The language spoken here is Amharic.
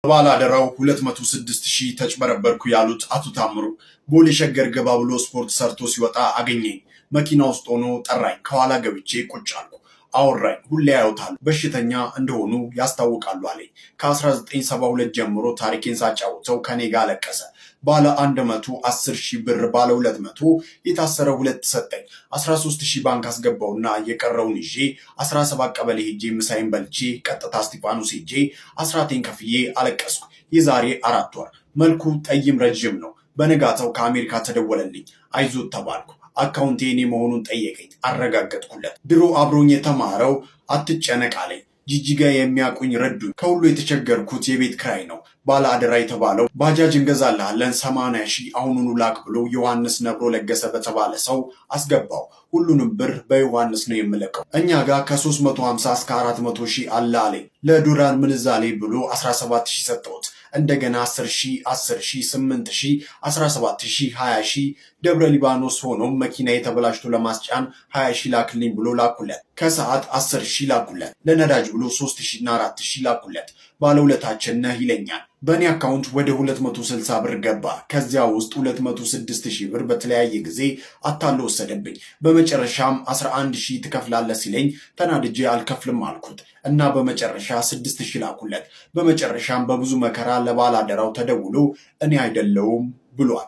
ባላደራው 206,000 ተጭበረበርኩ ያሉት አቶ ታምሩ ቦሌ ሸገር ገባ ብሎ ስፖርት ሰርቶ ሲወጣ አገኘኝ። መኪና ውስጥ ሆኖ ጠራኝ። ከኋላ ገብቼ ቁጭ አልኩ። አወራኝ። ሁሌ ያዩታል፣ በሽተኛ እንደሆኑ ያስታውቃሉ አለኝ። ከ1972 ጀምሮ ታሪኬን ሳጫውተው ከኔ ጋር አለቀሰ። ባለ 110,000 ብር ባለ 200 የታሰረ ሁለት ሰጠኝ። 13,000 ባንክ አስገባውና የቀረውን ይዤ 17 ቀበሌ ሄጄ ምሳይን በልቼ ቀጥታ እስጢፋኖስ ሄጄ አስራቴን ከፍዬ አለቀስኩ። የዛሬ 4 ወር። መልኩ ጠይም ረጅም ነው። በነጋታው ከአሜሪካ ተደወለልኝ። አይዞት ተባልኩ። አካውንቴ የኔ መሆኑን ጠየቀኝ። አረጋገጥኩለት። ድሮ አብሮኝ የተማረው አትጨነቅ አለኝ። ጂጂጋ የሚያቁኝ ረዱኝ። ከሁሉ የተቸገርኩት የቤት ክራይ ነው። ባለ አደራ የተባለው ባጃጅ እንገዛልሃለን 80,000 አሁኑኑ ላክ ብሎ ዮሐንስ ነብሮ ለገሰ በተባለ ሰው አስገባው። ሁሉንም ብር በዮሐንስ ነው የምለቀው። እኛ ጋር ከ350 እስከ 400,000 አለ አለኝ። ለዶላር ምንዛሌ ብሎ 17,000 ሰጠሁት። እንደገና 10,000 10,000 8,000 17,000 20,000 ደብረ ሊባኖስ ሆኖም መኪና የተበላሽቶ ለማስጫን 20,000 ላክልኝ ብሎ ላኩለት። ከሰዓት 10,000 ላኩለት። ለነዳጅ ብሎ 3,000 እና 4,000 ላኩለት። ባለውለታችን ነህ ይለኛል። በእኔ አካውንት ወደ 260 ብር ገባ። ከዚያ ውስጥ 206,000 ብር በተለያየ ጊዜ አታሎ ወሰደብኝ። በመጨረሻም 11,000 ትከፍላለህ ሲለኝ ተናድጄ አልከፍልም አልኩት እና በመጨረሻ 6,000 ላኩለት። በመጨረሻም በብዙ መከራ ለባላደራው ተደውሎ እኔ አይደለውም ብሏል።